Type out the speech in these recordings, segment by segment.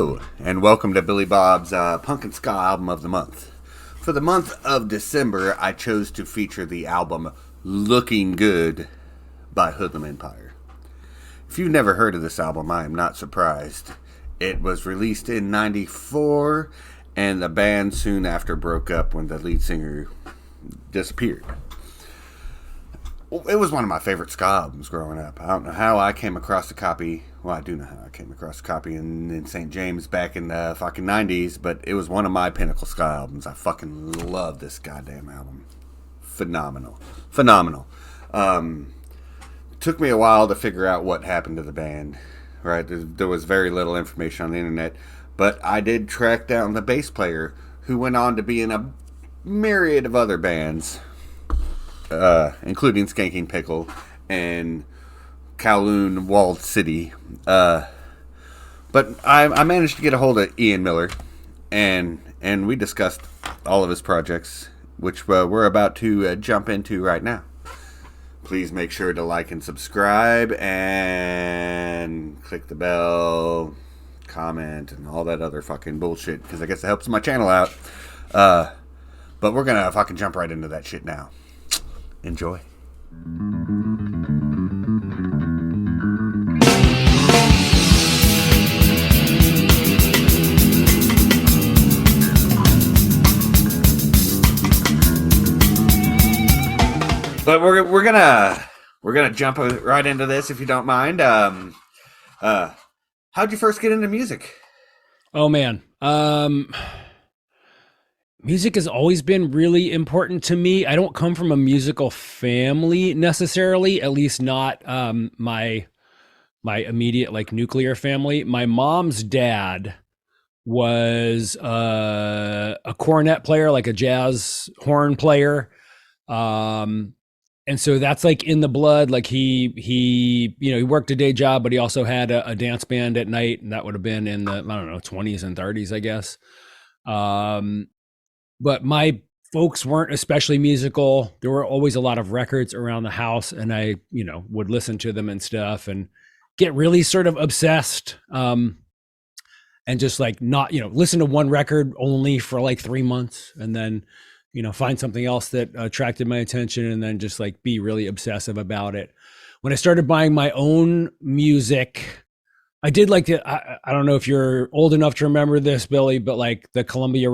Hello, and welcome to Billy Bob's Punk and Ska Album of the Month. For the month of December, I chose to feature the album Looooking Goooood by Hoodlum Empire. If you've never heard of this album, I am not surprised. It was released in '94, and the band soon after broke up when the lead singer disappeared. It was one of my favorite ska albums growing up. I don't know how I came across a copy. Well, I do know how I came across a copy in St. James back in the fucking 90s, but it was one of my pinnacle ska albums. I fucking love this goddamn album. Phenomenal. Phenomenal. Took me a while to figure out what happened to the band, right? There was very little information on the internet, but I did track down the bass player who went on to be in a myriad of other bands, including Skanking Pickle and Kowloon Walled City. But I managed to get a hold of Ian Miller, and we discussed all of his projects, which we're about to jump into right now. Please make sure to like and subscribe and click the bell, comment, and all that other fucking bullshit, because I guess it helps my channel out. But we're gonna fucking jump right into that shit now. Enjoy. But we're gonna jump right into this, if you don't mind. How'd you first get into music? Oh man. Music has always been really important to me. I don't come from a musical family necessarily, at least not my immediate like nuclear family. My mom's dad was a cornet player, like a jazz horn player. And so that's like in the blood. Like he worked a day job, but he also had a dance band at night, and that would have been in the, I don't know, 20s and 30s, I guess. But my folks weren't especially musical. There were always a lot of records around the house, and I, would listen to them and stuff and get really sort of obsessed. And just like not, listen to one record only for like 3 months, and then find something else that attracted my attention, and then just like be really obsessive about it. When I started buying my own music, I did like I don't know if you're old enough to remember this, Billy, but like the Columbia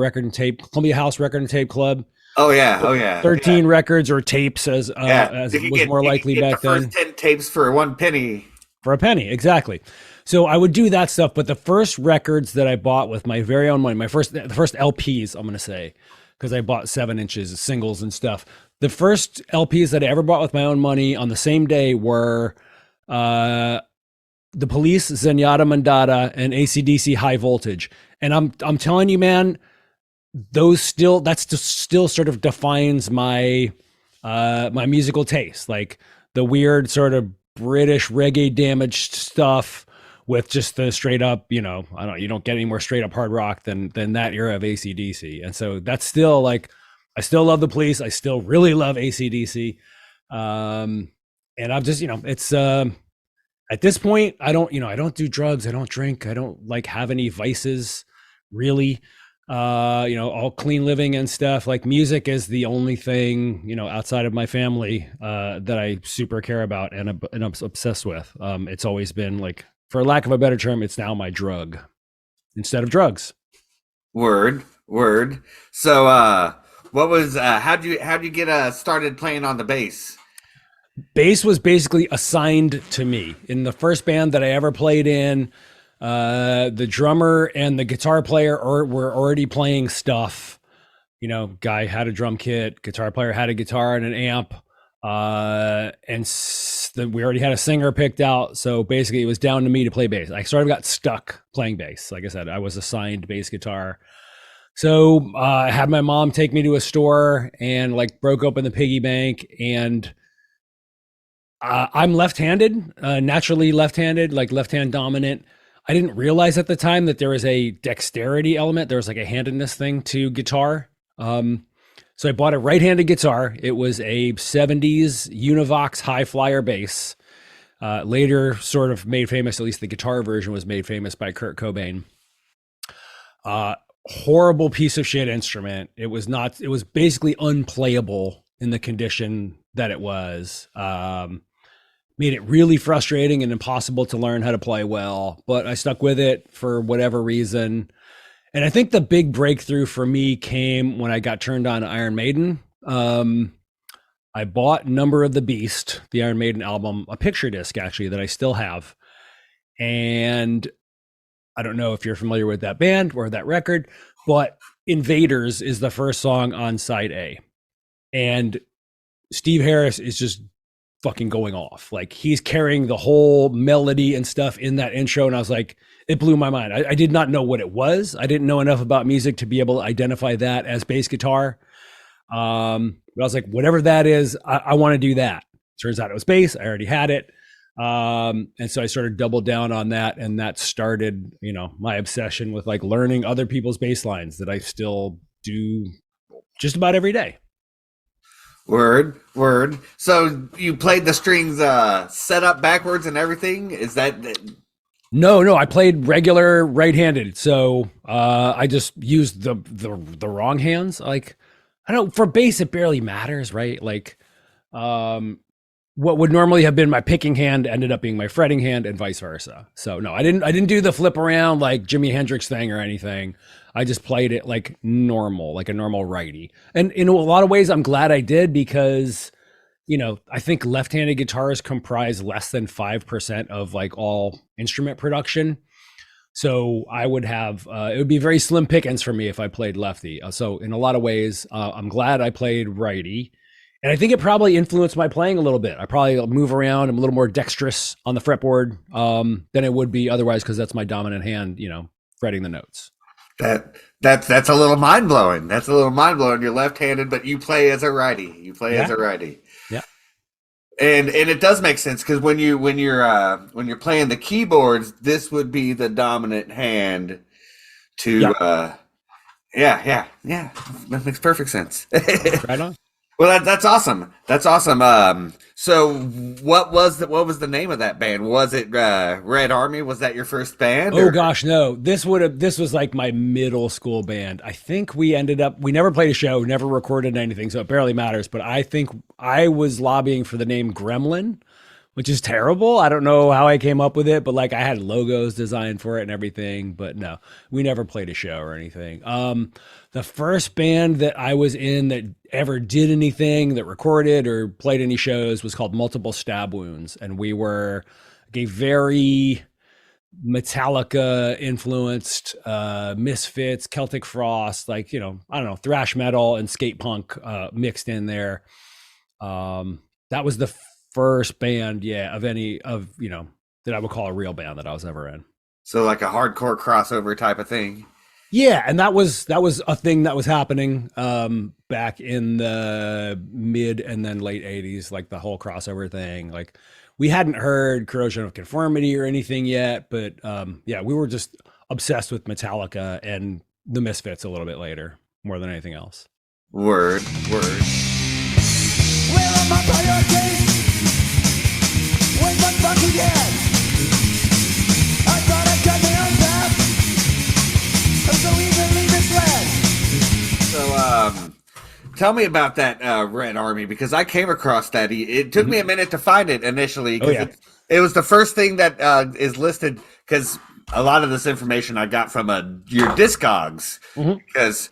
House Record and Tape Club. Oh yeah. 13 records or tapes as was more likely back then. First 10 tapes for one penny. For a penny, exactly. So I would do that stuff, but the first records that I bought with my very own money, the first LPs, I'm going to say, because I bought 7-inches singles and stuff. The first LPs that I ever bought with my own money on the same day were The Police, Zenyatta Mandata, and AC/DC High Voltage. And I'm telling you, man, that's just still sort of defines my my musical taste. Like the weird sort of British reggae damaged stuff with just the straight up, you don't get any more straight up hard rock than that era of AC/DC. And so that's still like, I still love the Police. I still really love AC/DC. And I'm just, it's, at this point, I don't do drugs. I don't drink. I don't like have any vices really, all clean living and stuff. Like music is the only thing, outside of my family, that I super care about and I'm obsessed with. It's always been like, for lack of a better term, it's now my drug instead of drugs. Word. So, what was, how'd you get started playing on the bass? Bass was basically assigned to me in the first band that I ever played in. The drummer and the guitar player were already playing stuff. Guy had a drum kit, guitar player had a guitar and an amp. We already had a singer picked out, so basically it was down to me to play bass. I sort of got stuck playing bass. Like I said, I was assigned bass guitar, so I had my mom take me to a store and like broke open the piggy bank. And I'm left-handed, naturally left-handed, like left-hand dominant. I didn't realize at the time that there was a dexterity element. There was like a handedness thing to guitar. So I bought a right-handed guitar. It was a 70s Univox high flyer bass. Later sort of made famous, at least the guitar version was made famous by Kurt Cobain. Uh, Horrible piece of shit instrument. It was not. It was basically unplayable in the condition that it was. Made it really frustrating and impossible to learn how to play well. But I stuck with it for whatever reason. And I think the big breakthrough for me came when I got turned on to Iron Maiden. I bought Number of the Beast, the Iron Maiden album, a picture disc actually that I still have. And I don't know if you're familiar with that band or that record, but Invaders is the first song on side A. And Steve Harris is just fucking going off. Like he's carrying the whole melody and stuff in that intro. And I was like, it blew my mind. I did not know what it was. I didn't know enough about music to be able to identify that as bass guitar. But I was like, whatever that is, I want to do that. Turns out it was bass. I already had it. And so I sort of doubled down on that, and that started, my obsession with like learning other people's bass lines that I still do just about every day. Word. So you played the strings set up backwards and everything? Is that... No, I played regular right-handed. So I just used the wrong hands. Like, I don't, for bass, it barely matters, right? Like, what would normally have been my picking hand ended up being my fretting hand, and vice versa. So no, I didn't do the flip around like Jimi Hendrix thing or anything. I just played it like normal, like a normal righty. And in a lot of ways, I'm glad I did, because, I think left-handed guitars comprise less than 5% of like all instrument production. So I would have, it would be very slim pickings for me if I played lefty. So in a lot of ways, I'm glad I played righty. And I think it probably influenced my playing a little bit. I probably move around. I'm a little more dexterous on the fretboard than it would be otherwise, because that's my dominant hand, fretting the notes. That's a little mind blowing. That's a little mind blowing. You're left-handed, but you play as a righty. As a righty. Yeah. And it does make sense, because when you're playing the keyboards, this would be the dominant hand to yeah. That makes perfect sense. Right on. Well, that's awesome. That's awesome. So what was the name of that band? Was it Red Army? Was that your first band? Oh gosh, no. This was like my middle school band. I think we never played a show, never recorded anything, so it barely matters. But I think I was lobbying for the name Gremlin, which is terrible. I don't know how I came up with it, but like I had logos designed for it and everything. But no, we never played a show or anything. The first band that I was in that ever did anything, that recorded or played any shows, was called Multiple Stab Wounds. And we were a very Metallica influenced, Misfits, Celtic Frost, like, I don't know, thrash metal and skate punk mixed in there. That was the first band, that I would call a real band that I was ever in. So like a hardcore crossover type of thing. Yeah, and that was a thing that was happening back in the mid and then late 80s, like the whole crossover thing. Like we hadn't heard Corrosion of Conformity or anything yet, but we were just obsessed with Metallica and the Misfits a little bit later, more than anything else. Word. Where are my priorities? When the fuck again? I thought I'd cut my own path. I'm so easily misled. So, tell me about that Red Army, because I came across that. It took me a minute to find it initially. It was the first thing that is listed, because a lot of this information I got from your Discogs, because...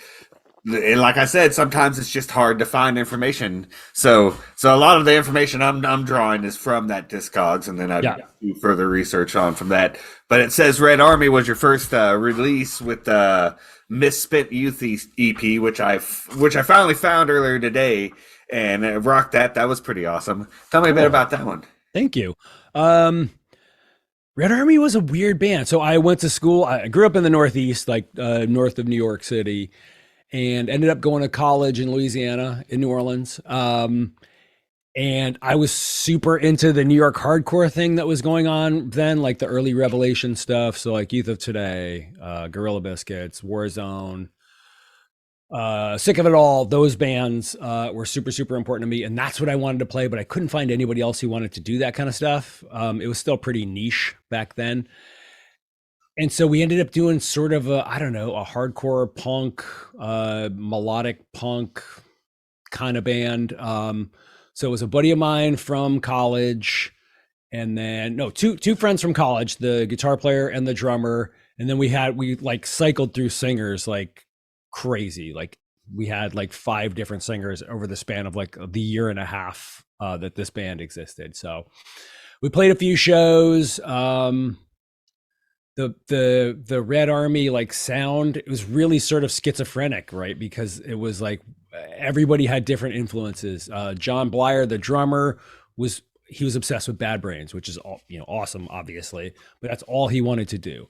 And like I said, sometimes it's just hard to find information. So a lot of the information I'm drawing is from that Discogs, and then I do further research on from that. But it says Red Army was your first release with the Misspent Youth EP, which I finally found earlier today, and I rocked that. That was pretty awesome. Tell me a bit about that one. Thank you. Red Army was a weird band. So I went to school. I grew up in the Northeast, like north of New York City, and ended up going to college in Louisiana, in New Orleans. And I was super into the New York hardcore thing that was going on then, like the early Revelation stuff. So like Youth of Today, Gorilla Biscuits, Warzone, Sick of It All. Those bands were super, super important to me. And that's what I wanted to play, but I couldn't find anybody else who wanted to do that kind of stuff. It was still pretty niche back then. And so we ended up doing sort of a, I don't know, a hardcore punk, melodic punk kind of band. So it was a buddy of mine from college, and then no, two friends from college, the guitar player and the drummer. And then we like cycled through singers like crazy. Like we had like 5 different singers over the span of like the year and a half that this band existed. So we played a few shows. The Red Army like sound, it was really sort of schizophrenic, right? Because it was like everybody had different influences. John Blyer, the drummer, was obsessed with Bad Brains, which is all, awesome, obviously, but that's all he wanted to do.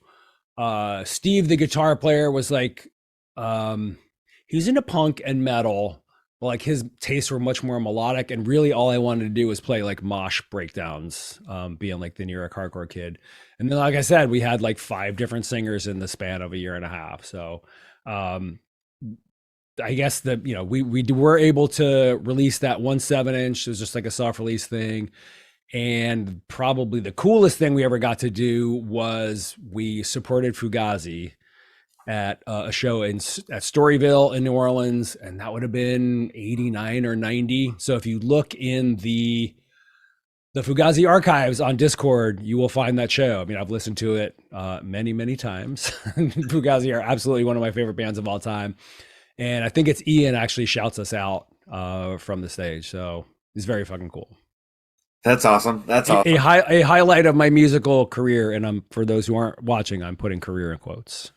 Steve, the guitar player, was like he was into punk and metal, but like his tastes were much more melodic, and really all I wanted to do was play like mosh breakdowns, being like the New York hardcore kid. And then, like I said, we had like 5 different singers in the span of a year and a half. So I guess that, we were able to release that 1 7-inch. It was just like a soft release thing. And probably the coolest thing we ever got to do was we supported Fugazi at a show at Storyville in New Orleans, and that would have been 89 or 90. So if you look in the Fugazi archives on Discord, you will find that show. I mean, I've listened to it many, many times. Fugazi are absolutely one of my favorite bands of all time. And I think it's Ian actually shouts us out from the stage. So it's very fucking cool. That's awesome. That's awesome. A highlight of my musical career. And for those who aren't watching, I'm putting career in quotes.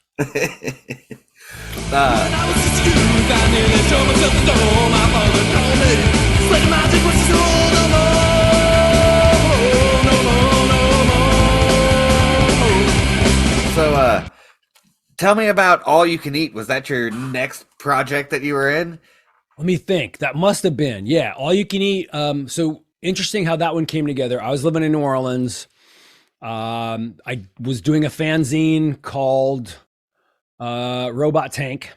So, tell me about All You Can Eat. Was that your next project that you were in? Let me think. That must have been. Yeah, All You Can Eat. So interesting how that one came together. I was living in New Orleans. I was doing a fanzine called Robot Tank.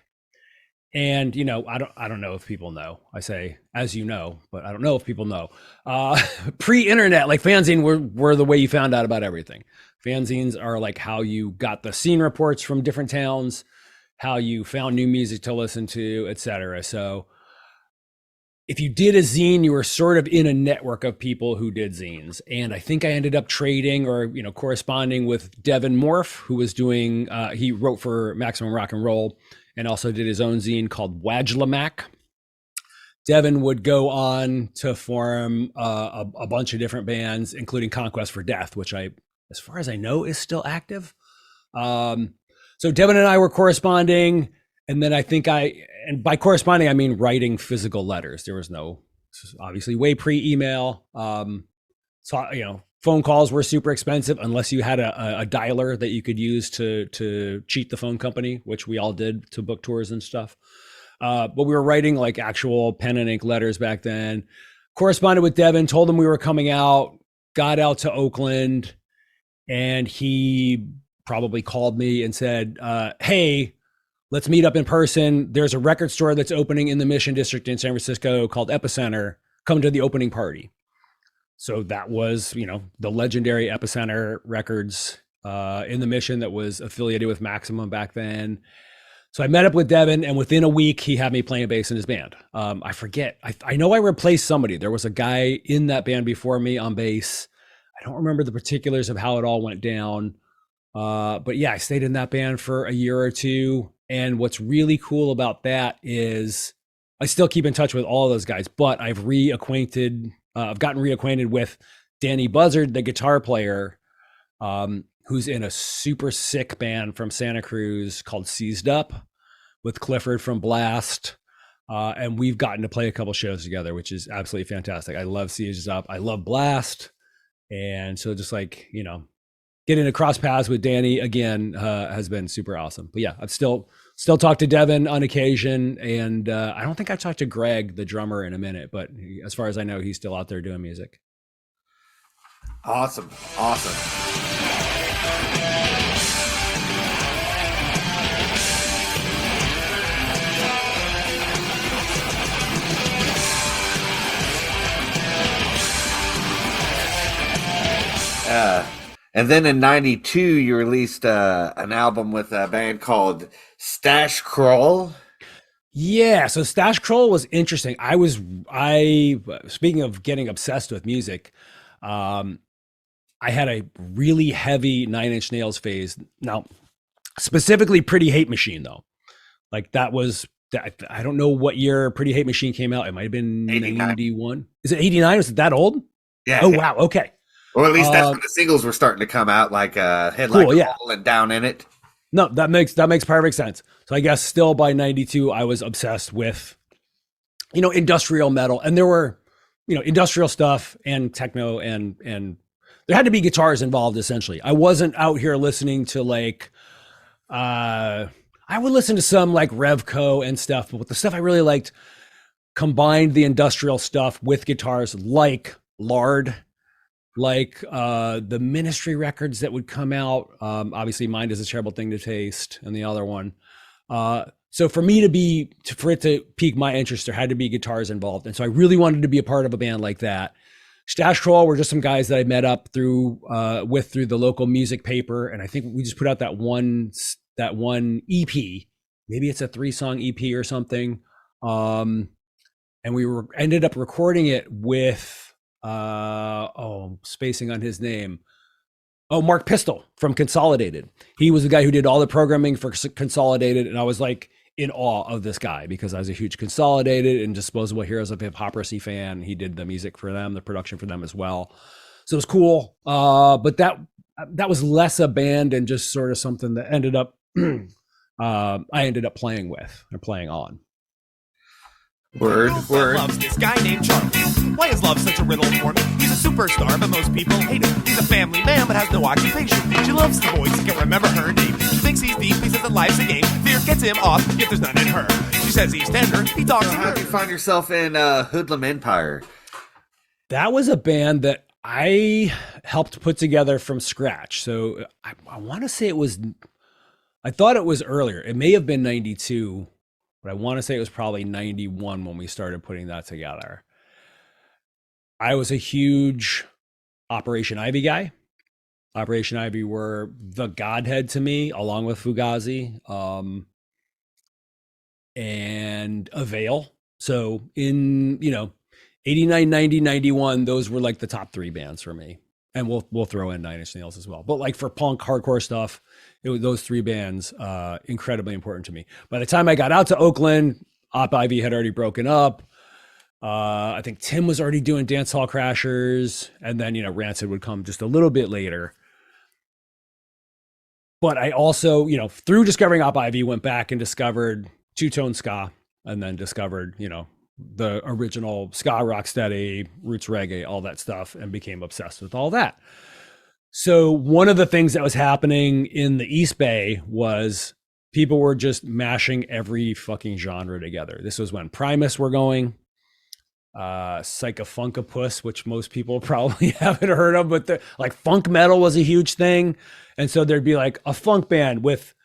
And, I don't know if people know. I say, as you know, but I don't know if people know. Pre-internet, like fanzine were the way you found out about everything. Fanzines are like how you got the scene reports from different towns, how you found new music to listen to, etc. So if you did a zine, you were sort of in a network of people who did zines. And I think I ended up trading or, corresponding with Devin Morph, who was doing, he wrote for Maximum Rock and Roll and also did his own zine called Wajlamac. Devin would go on to form a bunch of different bands, including Conquest for Death, which as far as I know, is still active. So Devin and I were corresponding, and then I think and by corresponding, I mean writing physical letters. There was obviously way pre-email. So, phone calls were super expensive unless you had a dialer that you could use to cheat the phone company, which we all did to book tours and stuff. But we were writing like actual pen and ink letters back then. Corresponded with Devin, told him we were coming out, got out to Oakland, and he probably called me and said, hey, let's meet up in person. There's a record store that's opening in the Mission District in San Francisco called Epicenter. Come to the opening party. So that was, the legendary Epicenter Records in the Mission that was affiliated with Maximum back then. So I met up with Devin, and within a week, he had me playing bass in his band. I forget. I know I replaced somebody. There was a guy in that band before me on bass. I don't remember the particulars of how it all went down. But yeah, I stayed in that band for a year or two. And what's really cool about that is I still keep in touch with all of those guys, but I've gotten reacquainted with Danny Buzzard, the guitar player, who's in a super sick band from Santa Cruz called Seized Up with Clifford from Blast. And we've gotten to play a couple shows together, which is absolutely fantastic. I love Seized Up. I love Blast. And so just like, getting to cross paths with Danny again has been super awesome. But yeah, I've still talked to Devin on occasion, and I don't think I talked to Greg, the drummer, in a minute. But as far as I know, he's still out there doing music. Awesome. And then in '92, you released an album with a band called Stash Crawl. Yeah, so Stash Kroll was interesting. I speaking of getting obsessed with music, um, I had a really heavy Nine Inch Nails phase. Now, specifically Pretty Hate Machine though. Like that was I don't know what year Pretty Hate Machine came out. It might have been 89. 91. Is it 89? Is it that old? Yeah. Oh yeah. wow, okay. Or at least that's when the singles were starting to come out, like Head Cool, Like a yeah. Hole and Down in It. No, that makes perfect sense. So I guess still by 92 I was obsessed with industrial metal, and there were industrial stuff and techno, and there had to be guitars involved essentially. I wasn't out here listening to like I would listen to some like Revco and stuff, but the stuff I really liked combined the industrial stuff with guitars like Lard, like the Ministry records that would come out. Obviously, Mind is a Terrible Thing to Taste, and the other one. So for me for it to pique my interest, there had to be guitars involved, and so I really wanted to be a part of a band like that. Stash Crawl were just some guys that I met up through the local music paper, and I think we just put out that one EP. Maybe it's a 3-song EP or something. And we ended up recording it with spacing on his name. Oh, Mark Pistol from Consolidated. He was the guy who did all the programming for Consolidated, and I was like in awe of this guy because I was a huge Consolidated and Disposable Heroes of Hypocrisy fan. He did the music for them, the production for them as well. So it was cool. But that was less a band and just sort of something that ended up I ended up playing with or playing on. Word. Loves this guy named Charlie. Why is love such a riddle for me? He's a superstar, but most people hate him. He's a family man, but has no occupation. She loves the voice, can't remember her name. She thinks he's deep, he says that life's a game. Fear gets him off, yet there's none in her. She says he's tender, he talks to her. How'd you find yourself in Hoodlum Empire? That was a band that I helped put together from scratch. So I want to say I thought it was earlier. It may have been 92. But I want to say it was probably 91 when we started putting that together. I was a huge Operation Ivy guy. Operation Ivy were the godhead to me, along with Fugazi and Avail. So in, 89, 90, 91, those were like the top 3 bands for me. And we'll throw in Nine Inch Nails as well. But like for punk, hardcore stuff, those 3 bands, incredibly important to me. By the time I got out to Oakland, Op Ivy had already broken up. I think Tim was already doing Dance Hall Crashers, and then Rancid would come just a little bit later. But I also, through discovering Op Ivy, went back and discovered two-tone ska, and then discovered, the original ska, rocksteady, roots reggae, all that stuff, and became obsessed with all that. So one of the things that was happening in the East Bay was people were just mashing every fucking genre together. This was when Primus were going, Psychofunkapus, which most people probably haven't heard of, but like funk metal was a huge thing. And so there'd be like a funk band with,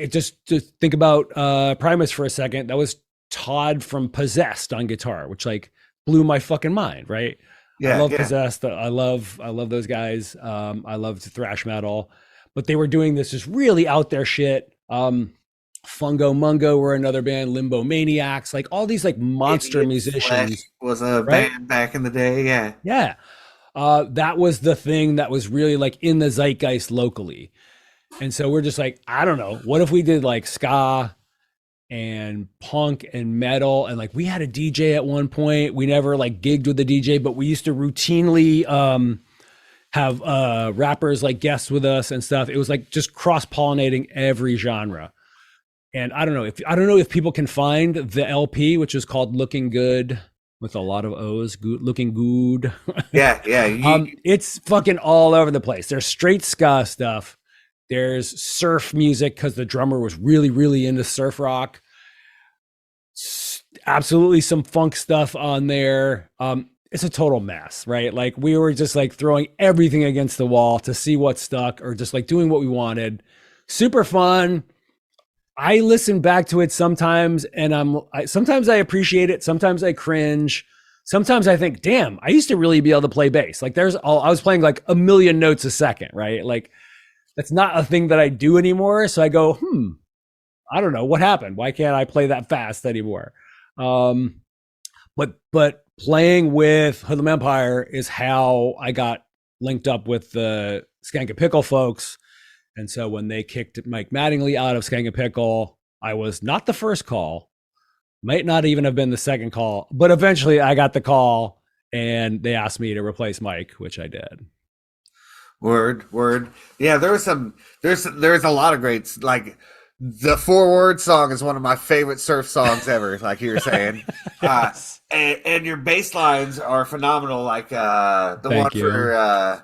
just think about Primus for a second. That was Todd from Possessed on guitar, which like blew my fucking mind, right? Yeah, I love yeah. Possessed. I love those guys. I loved thrash metal, but they were doing this just really out there shit. Fungo Mungo were another band, Limbo Maniacs, like all these like monster Idiot musicians. Flesh was a right? band back in the day, yeah. Yeah. That was the thing that was really like in the zeitgeist locally. And so we're just like, I don't know, what if we did like ska and punk and metal, and like we had a DJ at one point. We never like gigged with the DJ, but we used to routinely have rappers like guests with us and stuff. It was like just cross-pollinating every genre. And I don't know if people can find the LP, which is called Looooking Goooood with a lot of O's, Looooking Goooood. Yeah. It's fucking all over the place. There's straight ska stuff. There's surf music because the drummer was really, really into surf rock. Absolutely some funk stuff on there. It's a total mess, right? Like we were just like throwing everything against the wall to see what stuck, or just like doing what we wanted. Super fun. I listen back to it sometimes and sometimes I appreciate it. Sometimes I cringe. sometimes I think, damn, I used to really be able to play bass. Like I was playing like a million notes a second, right? Like that's not a thing that I do anymore. So I go, I don't know what happened. Why can't I play that fast anymore? But playing with Hoodlum Empire is how I got linked up with the Skanking Pickle folks. And so when they kicked Mike Mattingly out of Skanking Pickle, I was not the first call, might not even have been the second call, but eventually I got the call and they asked me to replace Mike, which I did. Word. Yeah, there's a lot of greats. Like the Forward song is one of my favorite surf songs ever, like you were saying. Yes. And your bass lines are phenomenal. Like the Thank one you. for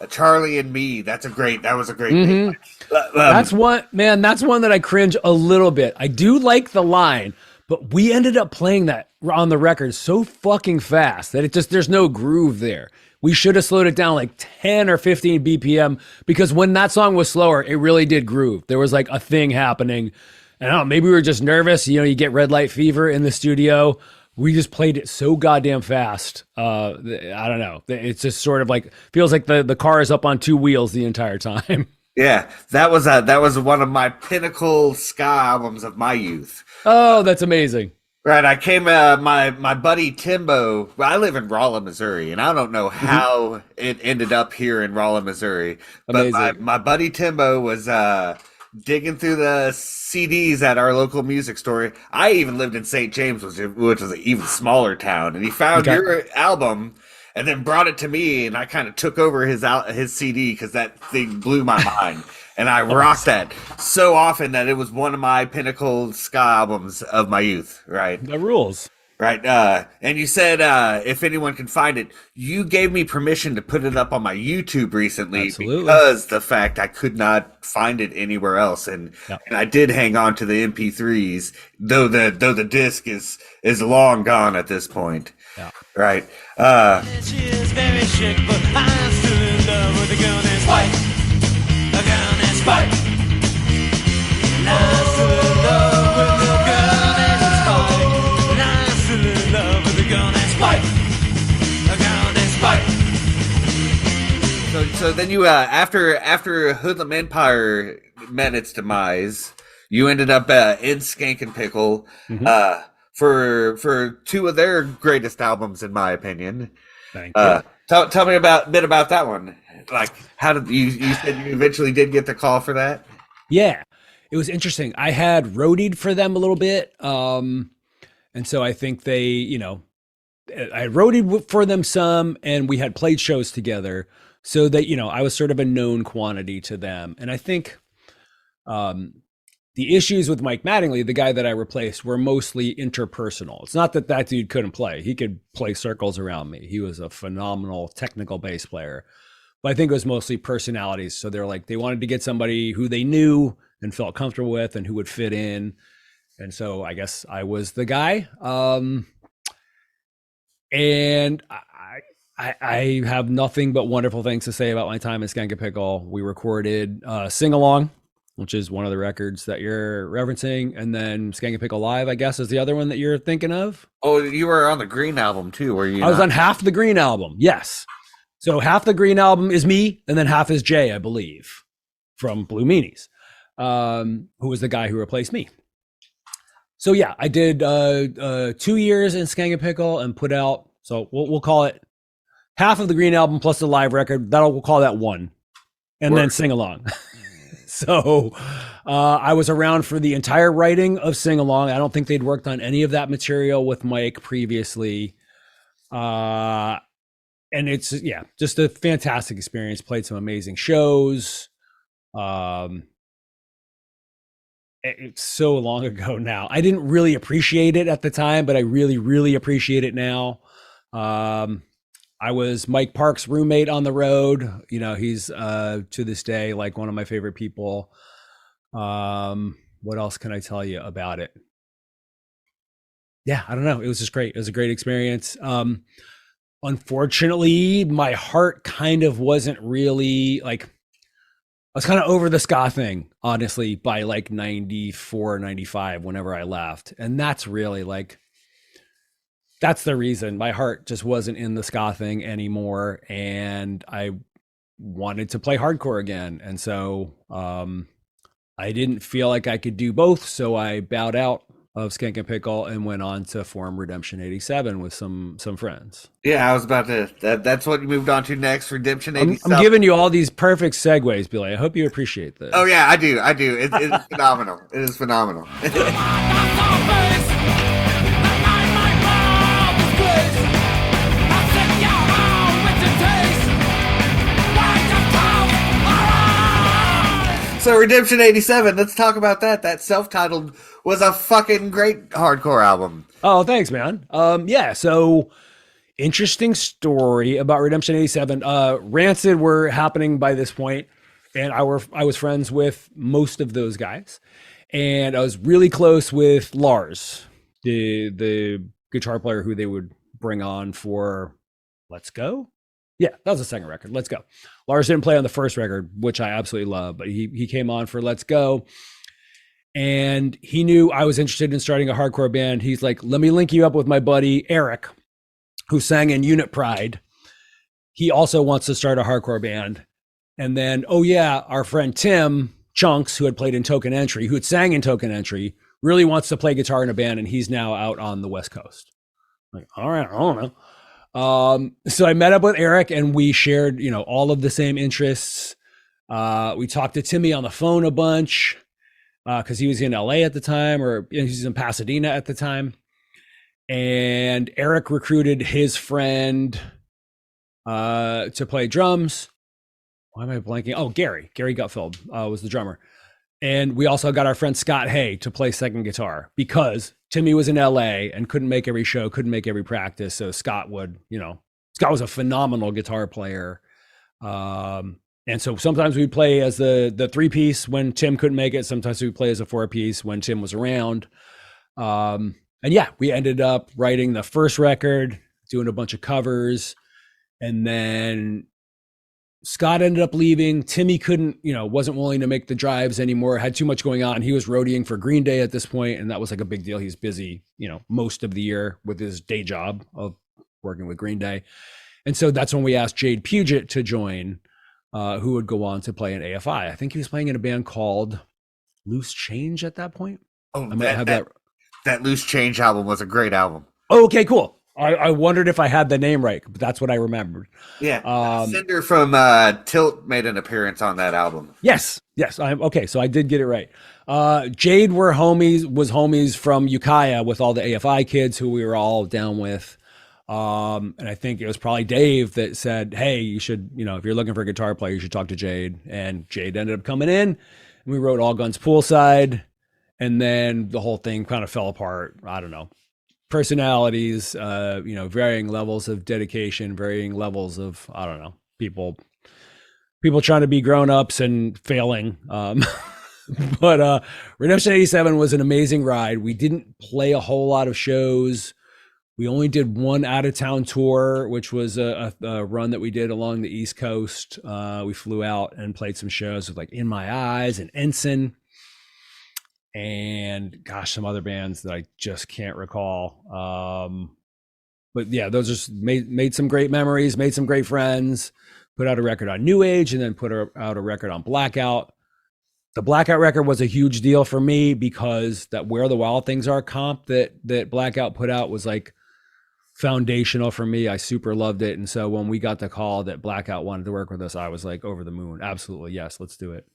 Charlie and Me. That was a great Mm-hmm. That's one that I cringe a little bit. I do like the line, but we ended up playing that on the record so fucking fast that there's no groove there. We should have slowed it down like 10 or 15 BPM, because when that song was slower, it really did groove. There was like a thing happening. And I don't know, maybe we were just nervous. You get red light fever in the studio. We just played it so goddamn fast. I don't know. It's just sort of like, feels like the car is up on two wheels the entire time. Yeah, that was one of my pinnacle ska albums of my youth. Oh, that's amazing. Right, I came. My buddy Timbo. Well, I live in Rolla, Missouri, and I don't know how it ended up here in Rolla, Missouri. But my buddy Timbo was digging through the CDs at our local music store. I even lived in St. James, which was an even smaller town, and he found your album. And then brought it to me, and I kind of took over his CD because that thing blew my mind. And I rocked that so often that it was one of my pinnacle ska albums of my youth, right? That rules. Right. And you said if anyone can find it, you gave me permission to put it up on my YouTube recently. Absolutely. Because the fact I could not find it anywhere else. And I did hang on to the MP3s, though the disc is long gone at this point. Yeah. Right. She is very chic, but I'm still in love with a girl named Spike. A girl named Spike. And I'm still in love with a girl named Spike. And I'm still in love with a girl named Spike. A girl named Spike. So then you after Hoodlum Empire met its demise, you ended up in Skanking Pickle. For two of their greatest albums, in my opinion. Thank you. Tell me a bit about that one. Like, how did you said you eventually did get the call for that? Yeah, it was interesting. I had roadied for them a little bit, and so I think they, I roadied for them some, and we had played shows together, so that I was sort of a known quantity to them, and I think. The issues with Mike Mattingly, the guy that I replaced, were mostly interpersonal. It's not that dude couldn't play. He could play circles around me. He was a phenomenal technical bass player. But I think it was mostly personalities. So they're like, they wanted to get somebody who they knew and felt comfortable with and who would fit in. And so I guess I was the guy. And I have nothing but wonderful things to say about my time at Skanking Pickle. We recorded Sing Along, which is one of the records that you're referencing. And then Skanking Pickle Live, I guess, is the other one that you're thinking of. Oh, you were on the Green album too, were you? I was on half the Green album, yes. So half the Green album is me, and then half is Jay, I believe, from Blue Meanies, who was the guy who replaced me. So yeah, I did 2 years in Skanking Pickle and put out, so we'll call it half of the Green album plus the live record. We'll call that one. And then Sing Along. So I was around for the entire writing of Sing Along. I don't think they'd worked on any of that material with Mike previously. And it's, just a fantastic experience. Played some amazing shows. It's so long ago now. I didn't really appreciate it at the time, but I really, really appreciate it now. I was Mike Park's roommate on the road. He's to this day like one of my favorite people. What else can I tell you about it? Yeah, I don't know. It was just great. It was a great experience. Unfortunately, my heart kind of wasn't really like, I was kind of over the ska thing, honestly, by like 94, 95, whenever I left. And that's really like, that's the reason. My heart just wasn't in the ska thing anymore, and I wanted to play hardcore again. And so I didn't feel like I could do both, so I bowed out of Skanking Pickle and went on to form Redemption 87 with some friends. Yeah, I was about to. That's what you moved on to next. Redemption I'm 87. giving you all these perfect segues, Billy. I hope you appreciate this. Oh yeah, I do. It's phenomenal. It is phenomenal. So Redemption 87, let's talk about that. That self-titled was a fucking great hardcore album. Oh, thanks, man. Yeah, so interesting story about Redemption 87. Rancid were happening by this point, and I was friends with most of those guys. And I was really close with Lars, the guitar player who they would bring on for Let's Go. Yeah, that was the second record. Let's Go. Lars didn't play on the first record, which I absolutely love, but he came on for Let's Go. And he knew I was interested in starting a hardcore band. He's like, let me link you up with my buddy Eric, who sang in Unit Pride. He also wants to start a hardcore band. And then, oh yeah, our friend Tim Chunks, who had played in Token Entry, who had sang in Token Entry, really wants to play guitar in a band, and he's now out on the West Coast. I'm like, all right, I don't know. So I met up with Eric, and we shared, all of the same interests. We talked to Timmy on the phone a bunch because he was in LA at the time, or he was in Pasadena at the time. And Eric recruited his friend to play drums. Why am I blanking? Oh, Gary Gutfeld was the drummer. And we also got our friend Scott Hay to play second guitar because Timmy was in LA and couldn't make every show, couldn't make every practice. So Scott would, Scott was a phenomenal guitar player. And so sometimes we'd play as the 3-piece when Tim couldn't make it. Sometimes we'd play as a 4-piece when Tim was around. And yeah, we ended up writing the first record, doing a bunch of covers. And then Scott ended up leaving. Timmy couldn't, wasn't willing to make the drives anymore, had too much going on. He was roadieing for Green Day at this point, and that was like a big deal. He's busy, most of the year with his day job of working with Green Day. And so that's when we asked Jade Puget to join, who would go on to play in AFI. I think he was playing in a band called Loose Change at that point. Oh, that Loose Change album was a great album. Oh, okay, cool. I wondered if I had the name right, but that's what I remembered. Yeah. Cinder from Tilt made an appearance on that album. Yes. Okay, so I did get it right. Jade was homies from Ukiah with all the AFI kids who we were all down with. And I think it was probably Dave that said, hey, you should, if you're looking for a guitar player, you should talk to Jade. And Jade ended up coming in, and we wrote All Guns Poolside. And then the whole thing kind of fell apart. I don't know. Personalities, varying levels of dedication, varying levels of, I don't know, people trying to be grown-ups and failing. But Redemption 87 was an amazing ride. We didn't play a whole lot of shows. We only did one out-of-town tour, which was a run that we did along the East Coast. We flew out and played some shows with like In My Eyes and Ensign. And gosh, some other bands that I just can't recall. But yeah, those just made some great memories, made some great friends, put out a record on New Age, and then put out a record on Blackout. The Blackout record was a huge deal for me because that Where the Wild Things Are comp that Blackout put out was like foundational for me. I super loved it. And so when we got the call that Blackout wanted to work with us, I was like over the moon. Absolutely. Yes, let's do it.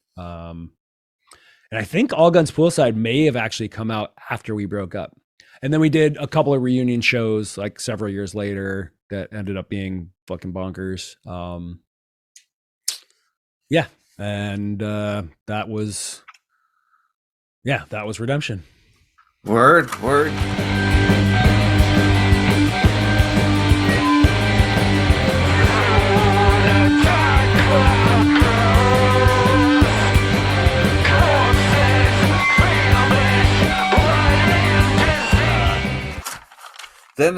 And I think All Guns Poolside may have actually come out after we broke up. And then we did a couple of reunion shows like several years later that ended up being fucking bonkers. Yeah. And that was Redemption. Word. Then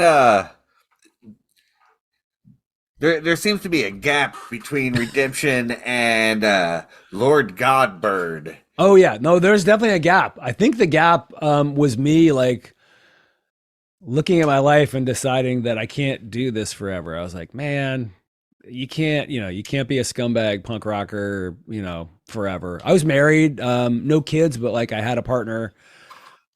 there seems to be a gap between Redemption and Lord Godbird. Oh yeah, no, there's definitely a gap. I think the gap was me like looking at my life and deciding that I can't do this forever. I was like, man, you can't, you can't be a scumbag punk rocker, forever. I was married, no kids, but like I had a partner.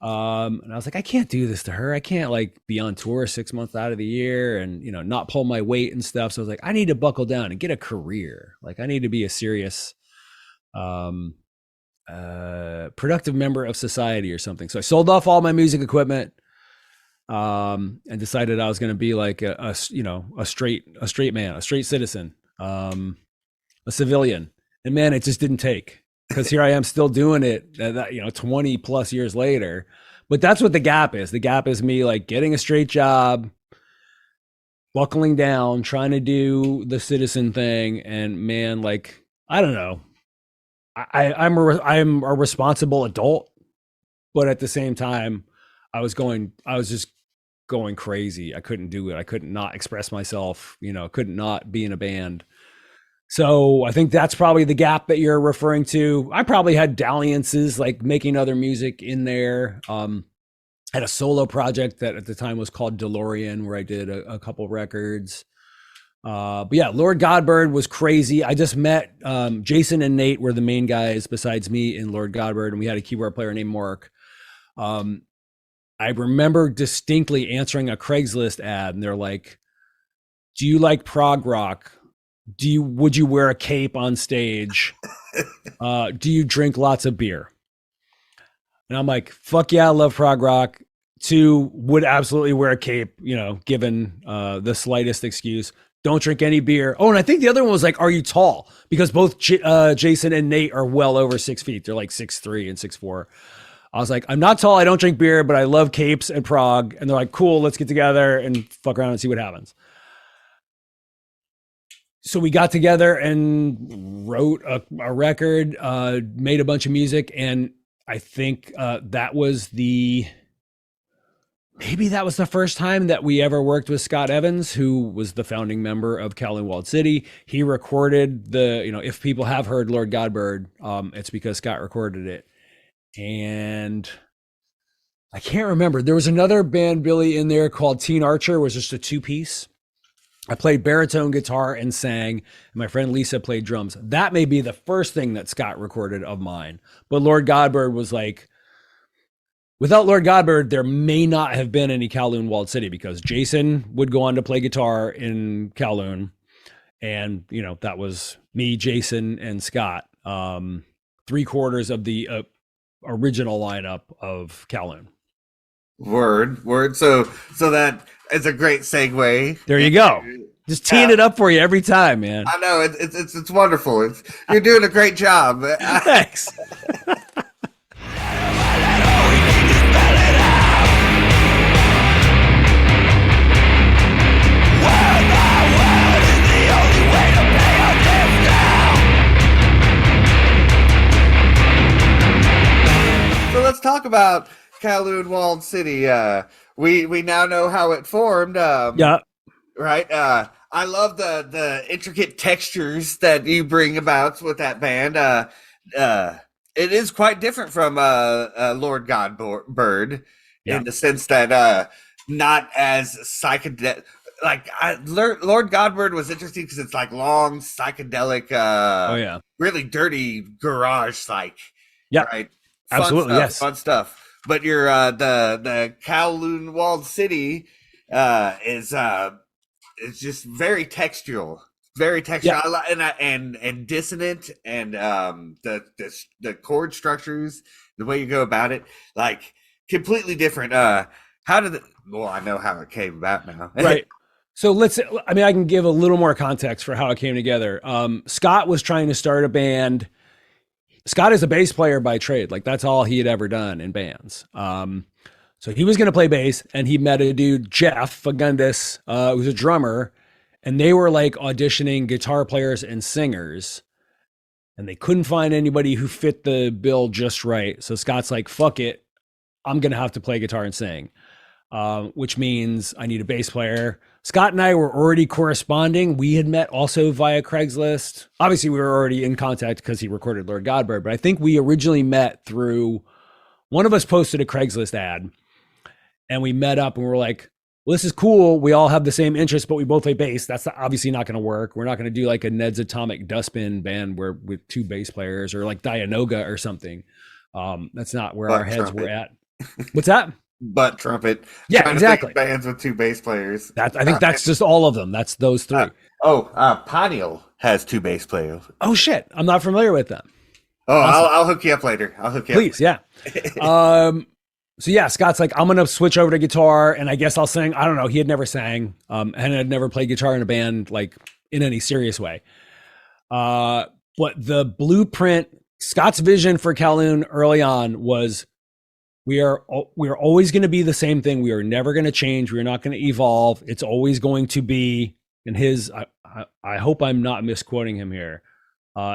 And I was like, I can't do this to her. I can't like be on tour 6 months out of the year and, not pull my weight and stuff. So I was like, I need to buckle down and get a career. Like I need to be a serious, productive member of society or something. So I sold off all my music equipment, and decided I was going to be like a straight man, a straight citizen, a civilian. And man, it just didn't take, because here I am still doing it, 20 plus years later. But that's what the gap is. The gap is me like getting a straight job, buckling down, trying to do the citizen thing. And man, like, I don't know. I'm a responsible adult, but at the same time, I was just going crazy. I couldn't do it. I couldn't not express myself, couldn't not be in a band. So I think that's probably the gap that you're referring to. I probably had dalliances, like making other music in there. Had a solo project that at the time was called DeLorean, where I did a couple records. But yeah, Lord Godbird was crazy. I just met Jason and Nate were the main guys besides me in Lord Godbird, and we had a keyboard player named Mark. I remember distinctly answering a Craigslist ad, and they're like, "Do you like prog rock? Would you wear a cape on stage? Do you drink lots of beer?" And I'm like, "Fuck yeah, I love prog rock." 2, would absolutely wear a cape, given the slightest excuse. Don't drink any beer. Oh, and I think the other one was like, "Are you tall?" Because both Jason and Nate are well over 6 feet. They're like 6'3" and 6'4". I was like, "I'm not tall. I don't drink beer, but I love capes and prog." And they're like, "Cool, let's get together and fuck around and see what happens." So we got together and wrote a record, made a bunch of music. And I think maybe that was the first time that we ever worked with Scott Evans, who was the founding member of Kowloon Walled City. He recorded if people have heard Lord Godbird, it's because Scott recorded it. And I can't remember. There was another band, Billy, in there called Teen Archer. It was just a 2-piece. I played baritone guitar and sang, and my friend Lisa played drums. That may be the first thing that Scott recorded of mine. But Lord Godbird was like, without Lord Godbird, there may not have been any Kowloon Walled City, because Jason would go on to play guitar in Kowloon. And, that was me, Jason, and Scott. 3/4 of the original lineup of Kowloon. Word. So that is a great segue. There you go. Just teeing it up for you every time, man. I know it's wonderful. You're doing a great job. Thanks. So let's talk about Kowloon Walled City. We now know how it formed. Yeah. Right. I love the intricate textures that you bring about with that band. It is quite different from Lord Godbird, in the sense that not as psychedelic. Like Lord Godbird was interesting because it's like long psychedelic. Really dirty garage like. Yeah. Right. Absolutely. Yes. Fun stuff. But your the Kowloon Walled City is just very textural, and dissonant, and the chord structures, the way you go about it, like completely different. How did I know how it came about now. Right. So I can give a little more context for how it came together. Scott was trying to start a band. Scott is a bass player by trade. Like that's all he had ever done in bands. So he was going to play bass, and he met a dude, Jeff Fagundes, who's a drummer, and they were like auditioning guitar players and singers, and they couldn't find anybody who fit the bill just right. So Scott's like, fuck it, I'm going to have to play guitar and sing, which means I need a bass player. Scott and I were already corresponding. We had met also via Craigslist. Obviously, we were already in contact because he recorded Lord Godbird, but I think we originally met through one of us posted a Craigslist ad. and we met up and we were like, well, this is cool. We all have the same interests, but we both play bass. That's obviously not going to work. We're not going to do like a Ned's Atomic Dustbin band where with 2 bass players, or like Dianoga or something. That's not where our heads were at. What's that? Butt trumpet. Yeah, exactly. Bands with 2 bass players. I think that's just all of them. That's those 3. Poniel has 2 bass players. Oh shit, I'm not familiar with them. Oh, awesome. I'll hook you up later. Please, yeah. So yeah, Scott's like, I'm gonna switch over to guitar, and I guess I'll sing. I don't know. He had never sang, and had never played guitar in a band like in any serious way. But the blueprint, Scott's vision for Kowloon early on was, we are always going to be the same thing. We are never going to change. We are not going to evolve. It's always going to be. And his, I hope I'm not misquoting him here.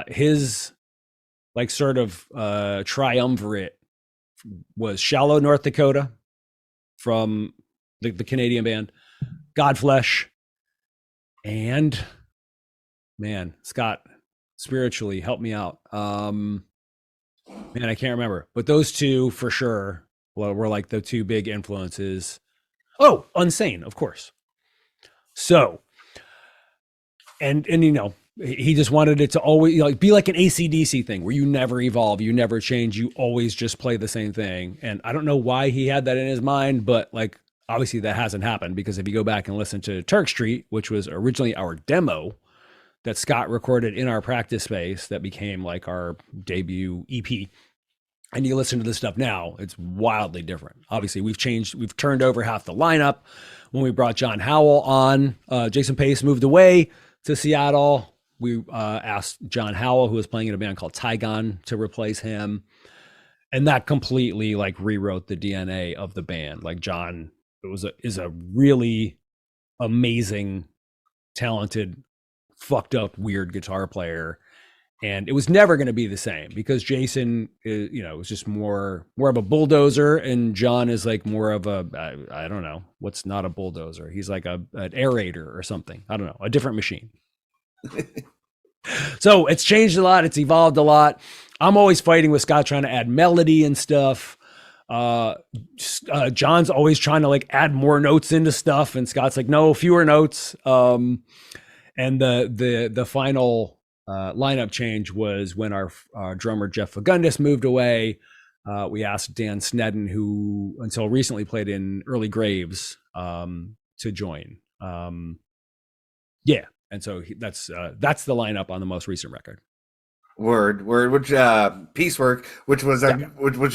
His like sort of triumvirate was Shallow, North Dakota, from the Canadian band, Godflesh, and man, Scott, spiritually help me out. Man, I can't remember, but those 2 for sure were like the 2 big influences. Oh, Unsane, of course. So, and you know, he just wanted it to always, you know, be like an AC/DC thing where you never evolve, you never change, you always just play the same thing. And I don't know why he had that in his mind, but like obviously that hasn't happened, because if you go back and listen to Turk Street, which was originally our demo that Scott recorded in our practice space that became like our debut EP, and you listen to this stuff now, it's wildly different. Obviously we've turned over half the lineup. When we brought John Howell on, Jason Pace moved away to Seattle. We asked John Howell, who was playing in a band called Tygon, to replace him. And that completely like rewrote the DNA of the band. Like John is a really amazing, talented, fucked up, weird guitar player. And it was never going to be the same, because Jason is, you know, was just more of a bulldozer, and John is like more of a, I don't know, what's not a bulldozer. He's like an aerator or something. I don't know, a different machine. So it's changed a lot. It's evolved a lot. I'm always fighting with Scott trying to add melody and stuff. John's always trying to like add more notes into stuff, and Scott's like, no, fewer notes. And the final lineup change was when our drummer Jeff Fagundis moved away. We asked Dan Snedden, who until recently played in Early Graves, to join. Yeah. And so that's the lineup on the most recent record. Word, which Piecework, which was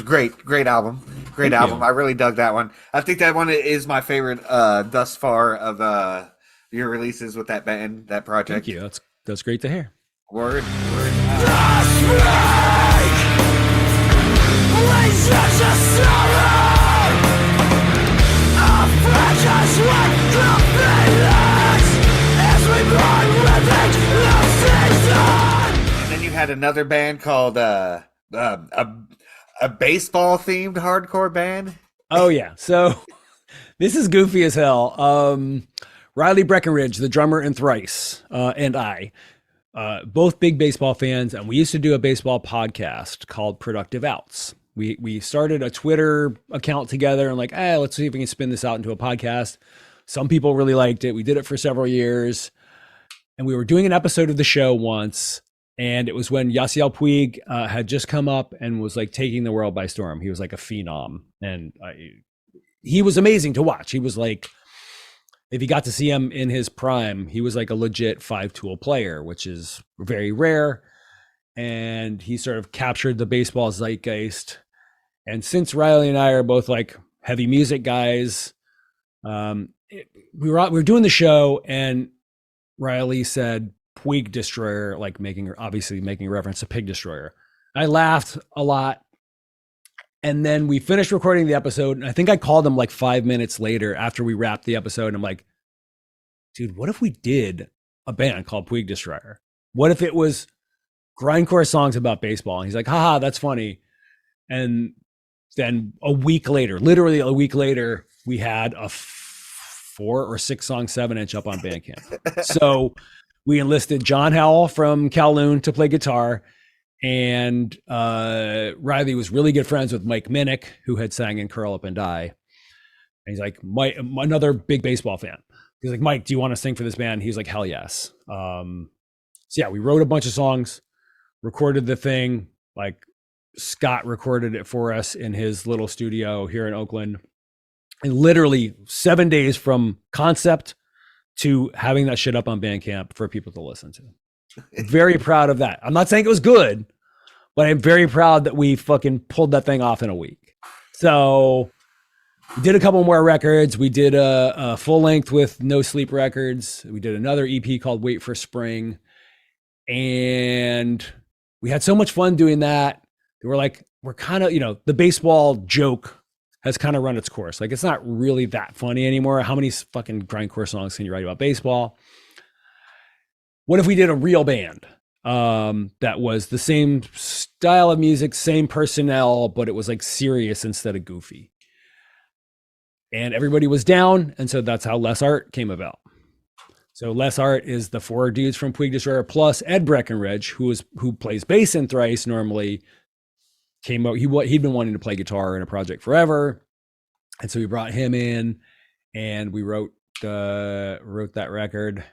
great album. Great album. I really dug that one. I think that one is my favorite thus far of your releases with that band, that project. Thank you. That's great to hear. Word. And then you had another band called a baseball themed hardcore band. Oh yeah. So this is goofy as hell. Riley Breckenridge, the drummer in Thrice, and I, both big baseball fans, and we used to do a baseball podcast called Productive Outs. We started a Twitter account together and like, let's see if we can spin this out into a podcast. Some people really liked it. We did it for several years, and we were doing an episode of the show once, and it was when Yasiel Puig had just come up and was like taking the world by storm. He was like a phenom, and he was amazing to watch. He was like, if you got to see him in his prime, he was like a legit 5-tool player, which is very rare. And he sort of captured the baseball zeitgeist. And since Riley and I are both like heavy music guys, we were doing the show, and Riley said Puig Destroyer, like making reference to Pig Destroyer. I laughed a lot. And then we finished recording the episode, and I think I called him like 5 minutes later after we wrapped the episode. And I'm like, dude, what if we did a band called Puig Destroyer? What if it was grindcore songs about baseball? And he's like, haha, that's funny. And then literally a week later, we had a 4 or 6 song 7-inch up on Bandcamp. So we enlisted John Howell from Kowloon to play guitar. And Riley was really good friends with Mike Minnick, who had sang in Curl Up and Die. And he's like, Mike, another big baseball fan. He's like, Mike, do you want to sing for this band? He's like, hell yes. So yeah, we wrote a bunch of songs, recorded the thing. Like Scott recorded it for us in his little studio here in Oakland. And literally 7 days from concept to having that shit up on Bandcamp for people to listen to. Very proud of that. I'm not saying it was good, but I'm very proud that we fucking pulled that thing off in a week. So we did a couple more records. We did a full length with No Sleep Records. We did another EP called Wait for Spring. And we had so much fun doing that. We're kind of, the baseball joke has kind of run its course. Like, it's not really that funny anymore. How many fucking grindcore songs can you write about baseball? What if we did a real band that was the same style of music, same personnel, but it was like serious instead of goofy? And everybody was down. And so that's how Less Art came about. So Less Art is the 4 dudes from Puig Destroyer plus Ed Breckenridge, who plays bass in Thrice normally, came out. He'd been wanting to play guitar in a project forever. And so we brought him in and we wrote that record.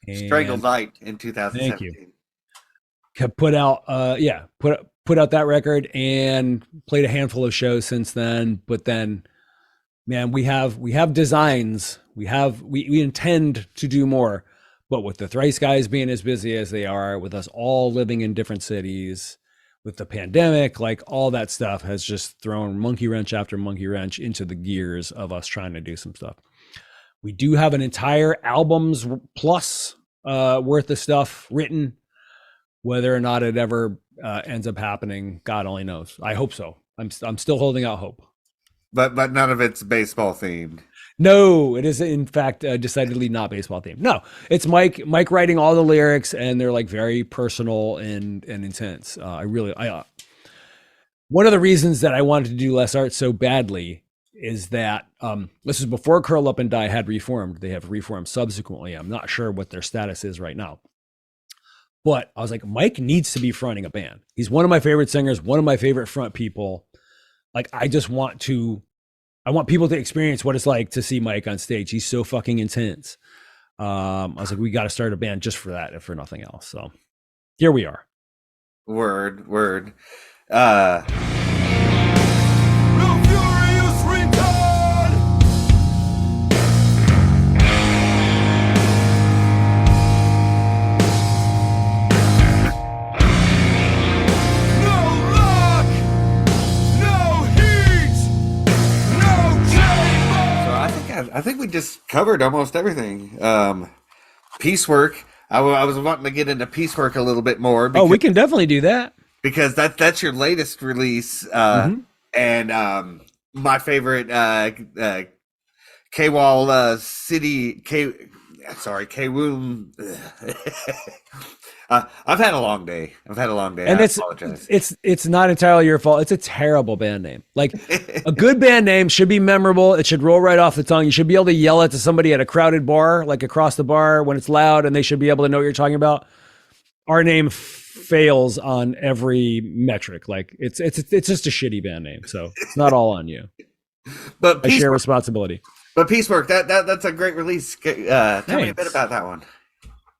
Strangled Night in 2017. Thank you. Put out put out that record and played a handful of shows since then. But then, man, we have designs. We intend to do more. But with the Thrice guys being as busy as they are, with us all living in different cities, with the pandemic, like all that stuff has just thrown monkey wrench after monkey wrench into the gears of us trying to do some stuff. We do have an entire album's plus worth of stuff written. Whether or not it ever ends up happening, God only knows. I hope so. I'm still holding out hope. But none of it's baseball themed. No, it is in fact decidedly not baseball themed. No, it's Mike writing all the lyrics, and they're like very personal and intense. One of the reasons that I wanted to do Less Art so badly is that this is before Curl Up and Die had reformed. They have reformed subsequently. I'm not sure what their status is right now. But I was like, Mike needs to be fronting a band. He's one of my favorite singers, one of my favorite front people. Like, I want people to experience what it's like to see Mike on stage. He's so fucking intense. I was like, we got to start a band just for that, if for nothing else. So here we are. Word. I think we just covered almost everything. Piecework. I was wanting to get into Piecework a little bit more. Because, we can definitely do that. Because that's your latest release. And my favorite Walled City, Kowloon. I've had a long day. And I apologize. It's not entirely your fault. It's a terrible band name. Like, a good band name should be memorable. It should roll right off the tongue. You should be able to yell it to somebody at a crowded bar, like across the bar when it's loud, and they should be able to know what you're talking about. Our name fails on every metric. Like, it's just a shitty band name. So it's not all on you. But I share responsibility. But Piecework, that's a great release. Tell me a bit about that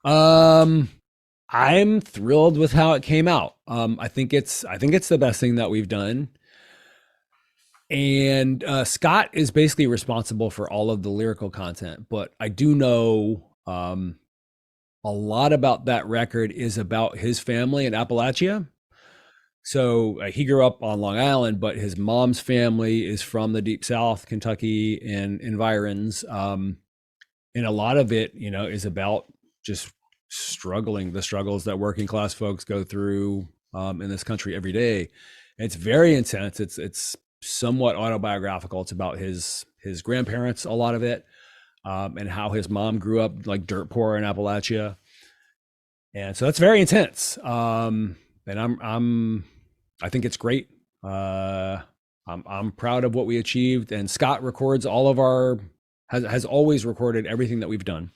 one. I'm thrilled with how it came out. I think it's the best thing that we've done. And Scott is basically responsible for all of the lyrical content, but I do know a lot about that record is about his family in Appalachia. So he grew up on Long Island, but his mom's family is from the Deep South, Kentucky and environs. And a lot of it, is about just the struggles that working class folks go through in this country every day. And it's very intense. It's somewhat autobiographical. It's about his grandparents, a lot of it, and how his mom grew up like dirt poor in Appalachia. And so that's very intense. And I think it's great. I'm proud of what we achieved, and Scott records has always recorded everything that we've done.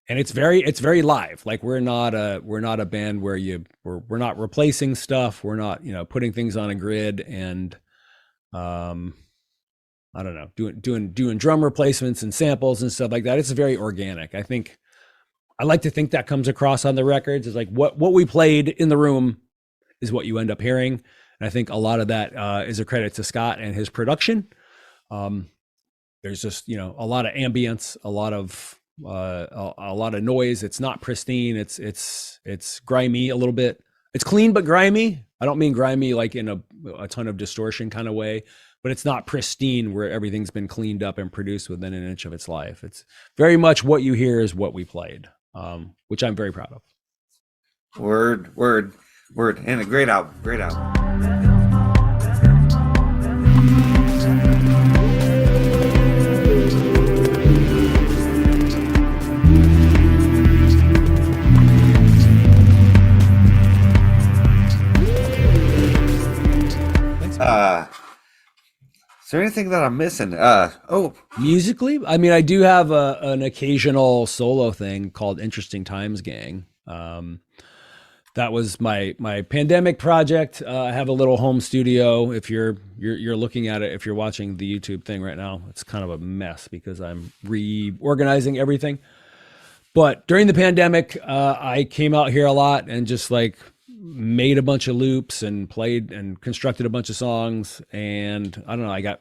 And it's very live. Like, we're not a band where we're not replacing stuff. We're not, putting things on a grid. And I don't know, doing drum replacements and samples and stuff like that. It's very organic. I like to think that comes across on the records is like what we played in the room is what you end up hearing. And I think a lot of that is a credit to Scott and his production. There's just, you know, a lot of ambience, a lot of noise. It's not pristine. It's grimy a little bit. It's clean but grimy. I don't mean grimy like in a ton of distortion kind of way, but it's not pristine where everything's been cleaned up and produced within an inch of its life. It's very much what you hear is what we played, which I'm very proud of. Word. And a great album. Great album. Is there anything that I'm missing? Musically, I mean, I do have an occasional solo thing called Interesting Times Gang. That was my pandemic project. I have a little home studio. If you're looking at it, if you're watching the YouTube thing right now, it's kind of a mess because I'm reorganizing everything. But during the pandemic, I came out here a lot and just like made a bunch of loops and played and constructed a bunch of songs. And I don't know, it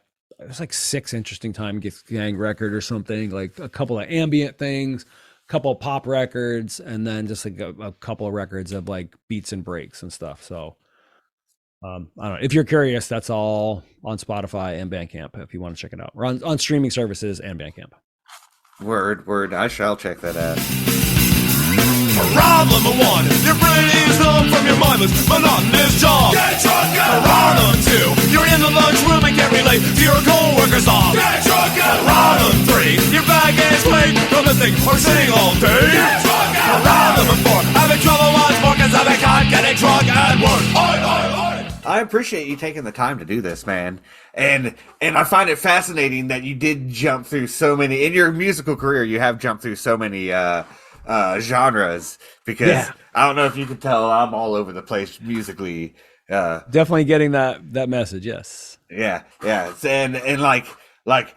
was like 6 Interesting Time Gang record or something, like a couple of ambient things, a couple of pop records, and then just like a couple of records of like beats and breaks and stuff. So I don't know. If you're curious, that's all on Spotify and Bandcamp if you want to check it out. We're on streaming services and Bandcamp. Word. I shall check that out. Problem 1, your brain is numb from your mindless, monotonous job. Get drunk and Problem 2, you're in the lunchroom and can't relate to your co-worker's off. Get drunk and Problem 3, your bag is late from listening or sitting all day. Get drunk and Problem 4, having trouble once more cause I can't getting drunk at work. I appreciate you taking the time to do this, man. And I find it fascinating that you did jump through so many, in your musical career, you have jumped through so many genres, because I don't know if you can tell, I'm all over the place musically. Definitely getting that message. Yes. Yeah. And like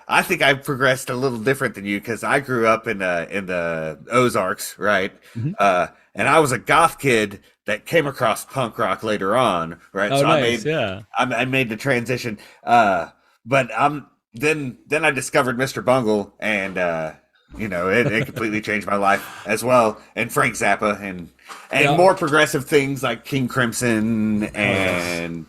I think I progressed a little different than you, because I grew up in the Ozarks, right? Mm-hmm. And I was a goth kid that came across punk rock later on, right? Oh, so nice. I made the transition. But then I discovered Mr. Bungle, and it completely changed my life as well. And Frank Zappa and more progressive things like King Crimson and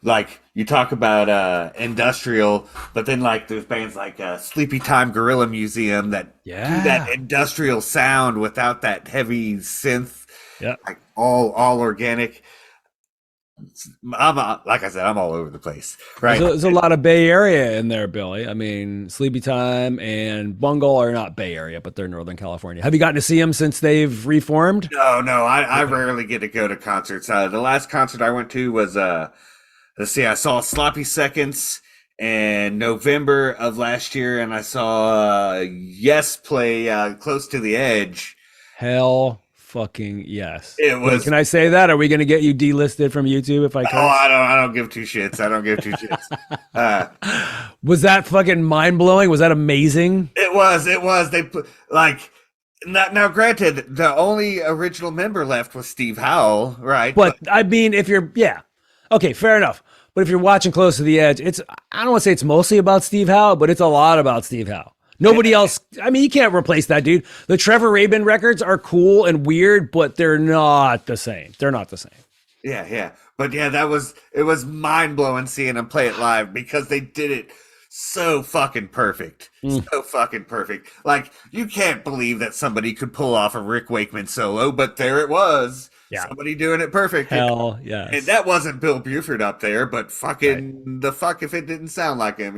like you talk about industrial, but then like there's bands like Sleepy Time Gorilla Museum that do that industrial sound without that heavy synth. Yeah, like all organic. Like I said, I'm all over the place. Right, there's a lot of Bay Area in there, Billy. I mean, Sleepy Time and Bungle are not Bay Area, but they're Northern California. Have you gotten to see them since they've reformed? No. I rarely get to go to concerts. The last concert I went to was I saw Sloppy Seconds in November of last year, and I saw Yes play Close to the Edge. Hell fucking yes. It was. Wait, can I say that? Are we going to get you delisted from YouTube if I curse? Oh, I don't give two shits. Was that fucking mind blowing? Was that amazing? It was. They put like. Now, granted, the only original member left was Steve Howell, right? But I mean, if you're, okay, fair enough. But if you're watching Close to the Edge, I don't want to say it's mostly about Steve Howell, but it's a lot about Steve Howell. Nobody else. I mean, you can't replace that dude. The Trevor Rabin records are cool and weird, but they're not the same. Yeah. But it was mind blowing seeing them play it live, because they did it so fucking perfect. So fucking perfect. Like, you can't believe that somebody could pull off a Rick Wakeman solo, but there it was. Yeah. Somebody doing it perfect. Hell yes. And that wasn't Bill Buford up there, but fucking the fuck if it didn't sound like him,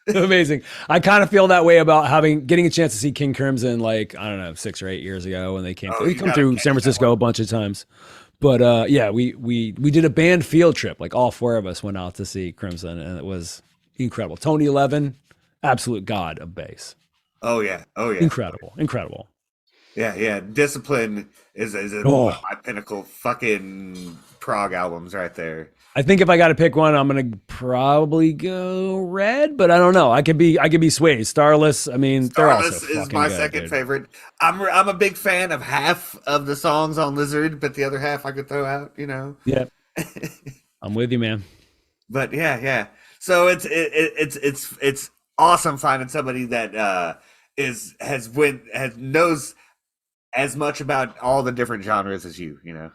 Amazing. I kind of feel that way about getting a chance to see King Crimson, like, I don't know, 6 or 8 years ago when they came. We come through San Francisco a bunch of times. But we did a band field trip. Like, all 4 of us went out to see Crimson, and it was incredible. Tony Levin, absolute god of bass. Oh yeah. Incredible. Yeah. Discipline is my pinnacle fucking prog albums right there. I think if I got to pick one, I'm gonna probably go Red, but I don't know. I could be swayed. Starless. I mean, they're also Starless is fucking my good, second dude. favorite. I'm a big fan of half of the songs on Lizard, but the other half I could throw out, you know. Yeah, I'm with you, man. But yeah. So it's awesome finding somebody that has knows as much about all the different genres as you know.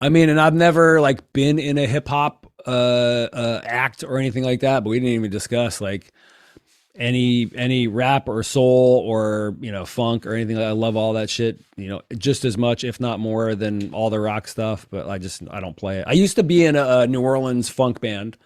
I mean, and I've never like been in a hip hop act or anything like that, but we didn't even discuss like any rap or soul or funk or anything. I love all that shit, just as much, if not more, than all the rock stuff. But I don't play it. I used to be in a New Orleans funk band.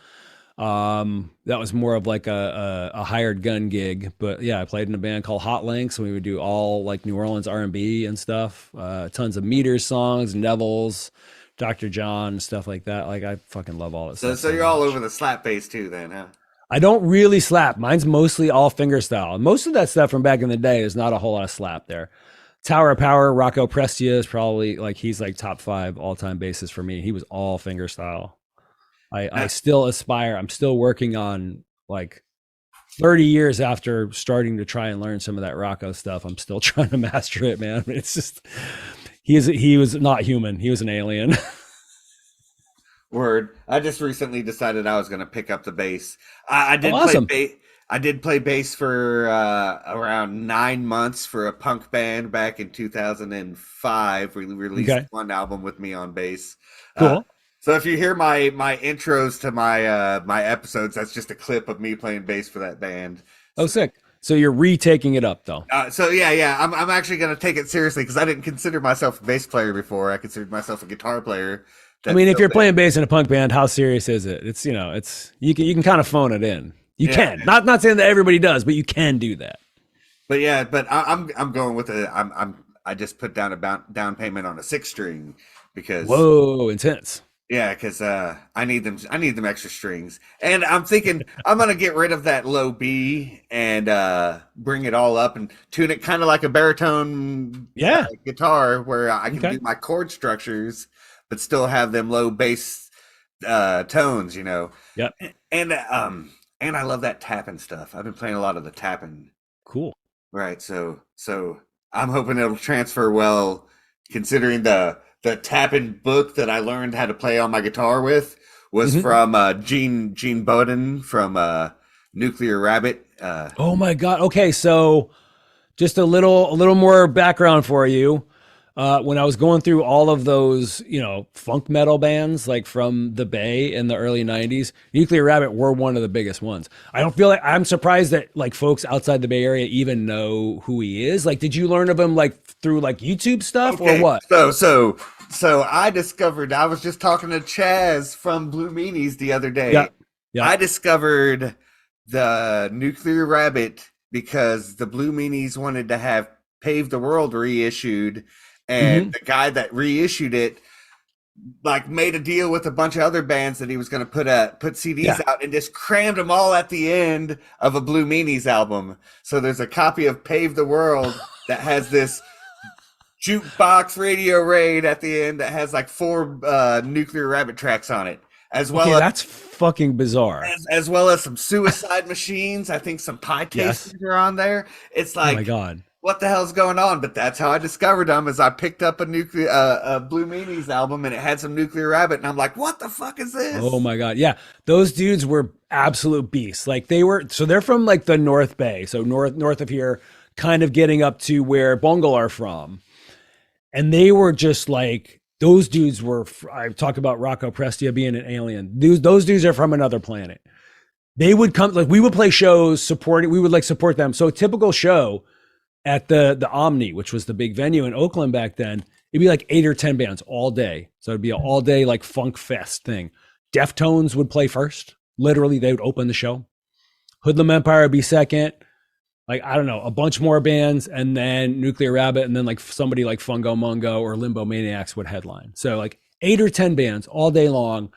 That was more of like a hired gun gig, but yeah, I played in a band called Hot Links, and we would do all like New Orleans R&B and stuff. Tons of Meters songs, Neville's, Dr. John, stuff like that. Like I fucking love all this stuff. So you're all over the slap bass too, then, huh? I don't really slap. Mine's mostly all finger style. Most of that stuff from back in the day is not a whole lot of slap there. Tower of Power, Rocco Prestia is probably he's like top 5 all-time bassist for me. He was all finger style. I still aspire. I'm still working on like 30 years after starting to try and learn some of that Rocco stuff. I'm still trying to master it, man. It's just, he was not human. He was an alien. Word. I just recently decided I was going to pick up the bass. I did awesome. I did play bass for around 9 months for a punk band back in 2005. We released one album with me on bass. Cool. So if you hear my intros to my episodes, that's just a clip of me playing bass for that band. Oh, sick. So you're retaking it up, though. So yeah, I'm actually going to take it seriously because I didn't consider myself a bass player before. I considered myself a guitar player. I mean, if you're playing bass in a punk band, how serious is it? It's you can kind of phone it in. You can. Not saying that everybody does, but you can do that. But I'm going with I just put down a down payment on a 6-string because whoa, intense. Yeah, because I need them extra strings, and I'm thinking I'm gonna get rid of that low B and bring it all up and tune it kind of like a baritone guitar, where I can do my chord structures, but still have them low bass tones, Yep. And I love that tapping stuff. I've been playing a lot of the tapping. Cool. Right. So I'm hoping it'll transfer well, considering the tapping book that I learned how to play on my guitar with was from Gene Bowden from Nuclear Rabbit. Oh my God. Okay, so just a little more background for you. When I was going through all of those, funk metal bands like from the Bay in the early 90s, Nuclear Rabbit were one of the biggest ones. I don't feel like I'm surprised that like folks outside the Bay Area even know who he is. Like, did you learn of him like through like YouTube stuff or what? So I discovered, I was just talking to Chaz from Blue Meanies the other day. Yeah. I discovered the Nuclear Rabbit because the Blue Meanies wanted to have Pave the World reissued, and the guy that reissued it like made a deal with a bunch of other bands that he was going to put CDs out and just crammed them all at the end of a Blue Meanies album. So there's a copy of Pave the World that has this jukebox radio raid at the end that has like 4 Nuclear Rabbit tracks on it, as well as that's fucking bizarre, as well as some Suicide Machines. I think some Pie Tasters are on there. It's like, oh my God, what the hell's going on? But that's how I discovered them, is I picked up a Blue Meanies album and it had some Nuclear Rabbit, and I'm like, what the fuck is this? Oh my God. Yeah. Those dudes were absolute beasts. Like they're from like the North Bay. So north of here, kind of getting up to where Bungle are from. And they were just like, those dudes were, I talk about Rocco Prestia being an alien. Those dudes are from another planet. They would come, like we would play shows we would like support them. So a typical show at the Omni, which was the big venue in Oakland back then, it'd be like 8 or 10 bands all day. So it'd be an all day like funk fest thing. Deftones would play first. Literally, they would open the show. Hoodlum Empire would be second. Like, I don't know, a bunch more bands, and then Nuclear Rabbit, and then like somebody like Fungo Mungo or Limbo Maniacs would headline. So like 8 or 10 bands all day long.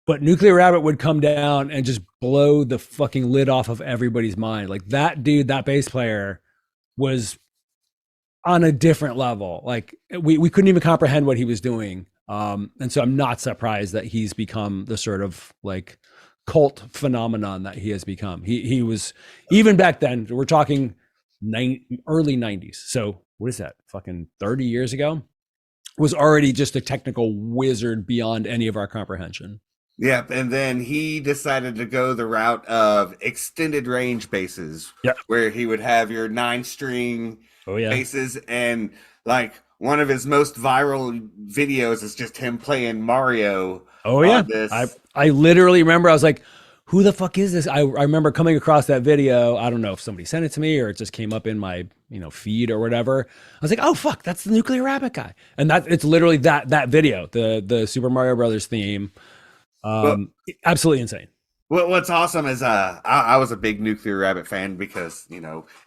But Nuclear Rabbit would come down and just blow the fucking lid off of everybody's mind. Like that dude, that bass player was on a different level. Like we couldn't even comprehend what he was doing And so I'm not surprised that he's become the sort of like cult phenomenon that he has become. He was, even back then, we're talking early 90s. So what is that? Fucking 30 years ago, was already just a technical wizard beyond any of our comprehension. Yep, and then he decided to go the route of extended range basses, Yep. where he would have your 9-string Oh yeah. basses, and like one of his most viral videos is just him playing Mario. Oh yeah. on this. I literally remember, I was like, who the fuck is this? I remember coming across that video. I don't know if somebody sent it to me or it just came up in my, feed or whatever. I was like, oh fuck, that's the Nuclear Rabbit guy. And it's literally that video, the Super Mario Brothers theme. Absolutely insane. What's awesome is I was a big Nuclear Rabbit fan because,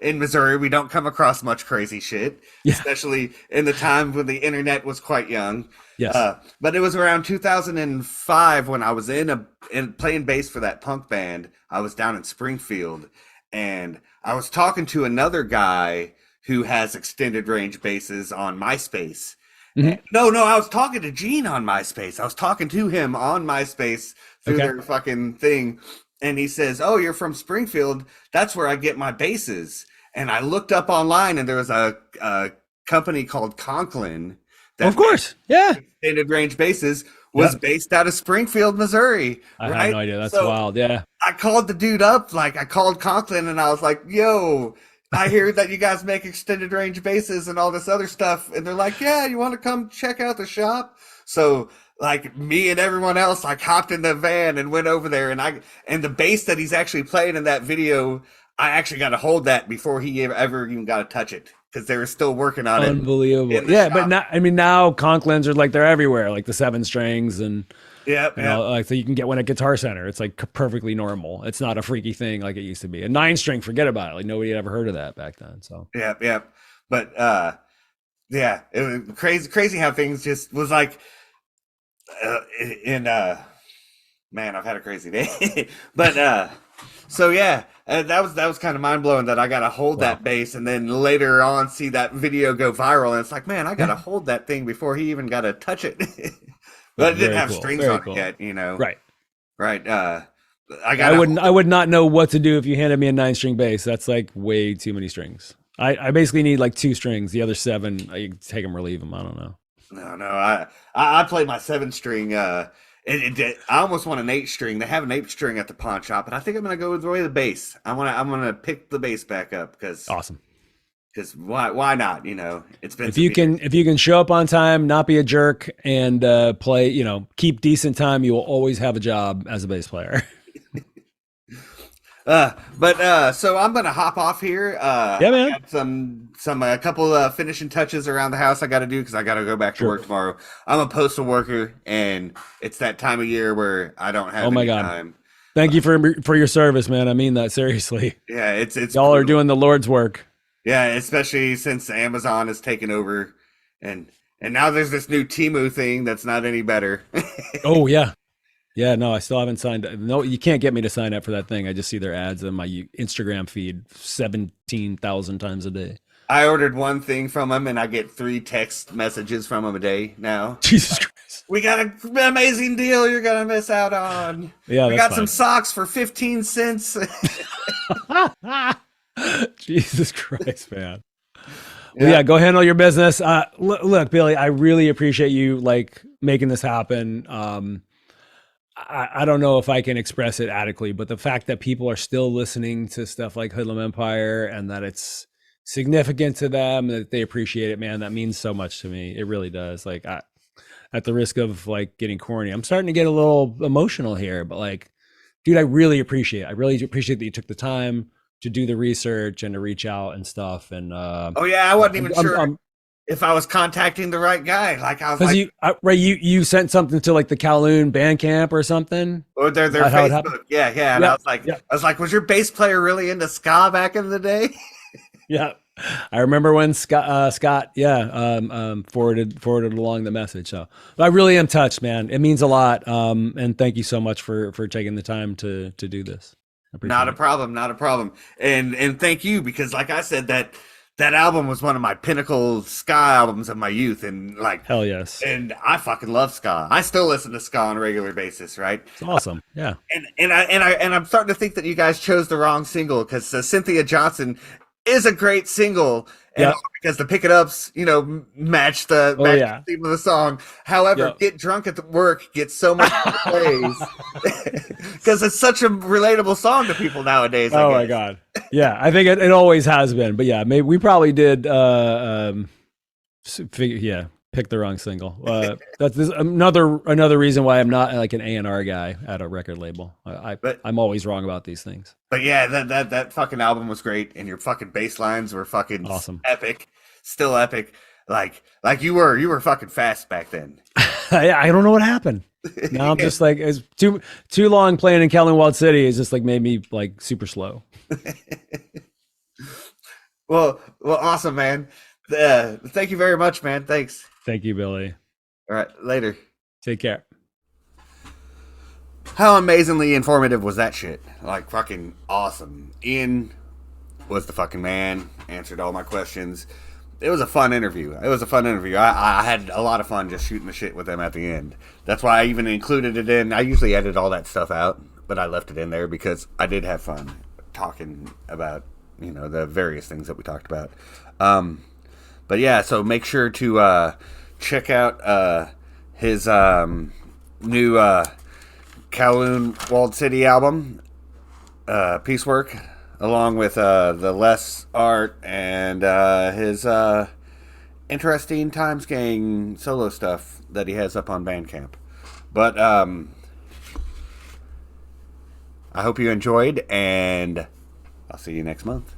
in Missouri, we don't come across much crazy shit, especially in the time when the internet was quite young. Yes. But it was around 2005 when I was in playing bass for that punk band. I was down in Springfield, and I was talking to another guy who has extended range basses on MySpace. Mm-hmm. No, I was talking to Gene on MySpace. I was talking to him on MySpace through their fucking thing. And he says, oh, you're from Springfield. That's where I get my basses. And I looked up online, and there was a company called Conklin. That of course. Yeah. Extended range basses was based out of Springfield, Missouri. I had no idea. That's wild. Yeah. I called the dude up. I called Conklin, and I was like, yo, I hear that you guys make extended range basses and all this other stuff. And they're like, yeah, you want to come check out the shop? So me and everyone else hopped in the van and went over there, and the bass that he's actually playing in that video, I actually got to hold that before he ever even got to touch it, because they were still working on it. Unbelievable. Yeah, shop. But now Conklins are they're everywhere, like the 7 strings and so you can get one at Guitar Center. It's perfectly normal. It's not a freaky thing like it used to be. A 9-string, forget about it. Nobody had ever heard of that back then. So yeah. But it was crazy how things just was man, I've had a crazy day. But so yeah, that was kind of mind blowing that I got to hold that bass, and then later on see that video go viral, and it's like, man, I got to hold that thing before he even got to touch it. But it didn't have strings on it yet, Right. Right. I would not know what to do if you handed me a 9-string bass. That's way too many strings. I basically need 2 strings. The other 7, I take them or leave them. I don't know. No. I played my 7-string. I almost want an 8-string. They have an 8-string at the pawn shop, but I think I'm gonna go with the way the bass. I'm gonna pick the bass back up because awesome. Because why not? It's been if you can show up on time, not be a jerk, and play, keep decent time, you will always have a job as a bass player. So I'm gonna hop off here. Yeah, man. I got a couple finishing touches around the house I got to do because I got to go back to work tomorrow. I'm a postal worker, and it's that time of year where I don't have any time. Thank you for your service, man. I mean that seriously. Yeah, it's y'all are doing the Lord's work. Yeah, especially since Amazon has taken over, and now there's this new Temu thing that's not any better. Oh yeah. Yeah, no, I still haven't signed. No, you can't get me to sign up for that thing. I just see their ads on my Instagram feed 17,000 times a day. I ordered one thing from them, and I get 3 text messages from them a day now. Jesus Christ. We got an amazing deal you're going to miss out on. Yeah, we got some socks for 15 cents. Jesus Christ, man. Well, yeah, go handle your business. Look, Billy, I really appreciate you making this happen. I don't know if I can express it adequately, but the fact that people are still listening to stuff like Hoodlum Empire and that it's significant to them, that they appreciate it, man, that means so much to me. It really does. At the risk of getting corny, I'm starting to get a little emotional here, but dude, I really appreciate that you took the time to do the research and to reach out and stuff. And I wasn't even sure if I was contacting the right guy. I was you sent something to the Kowloon Bandcamp or something, or their Facebook. Yeah. And I was like, was your bass player really into ska back in the day? Yeah, I remember when Scott forwarded along the message. So but I really am touched, man. It means a lot. And thank you so much for taking the time to do this. Not a problem. And thank you, because like I said, that album was one of my pinnacle ska albums of my youth, and like, Hell yes. and I fucking love ska. I still listen to ska on a regular basis, right? It's awesome. Yeah. And I'm starting to think that you guys chose the wrong single, because Cynthia Johnson is a great single, and Yep. because the pick it ups, match the yeah. theme of the song. However, Yep. Get Drunk at the Work gets so much praise because it's such a relatable song to people nowadays. Oh I my guess. God. Yeah, I think it always has been. But yeah, maybe we probably did pick the wrong single. That's another reason why I'm not like an A&R guy at a record label. I'm always wrong about these things. But yeah, that fucking album was great, and your fucking bass lines were fucking Awesome. epic, still epic. Like you were fucking fast back then. I don't know what happened. Now I'm just like, it's too long playing in Kowloon Walled City. It's just like made me like super slow. Well, awesome, man. Thank you very much, man. Thanks. Thank you, Billy. All right, later. Take care. How amazingly informative was that shit? Like, fucking awesome. Ian was the fucking man, answered all my questions. It was a fun interview. I had a lot of fun just shooting the shit with him at the end. That's why I even included it in. I usually edit all that stuff out, but I left it in there because I did have fun talking about, the various things that we talked about. But yeah, so make sure to check out his new Kowloon Walled City album, Piecework, along with the less art and his interesting Times Gang solo stuff that he has up on Bandcamp. But I hope you enjoyed, and I'll see you next month.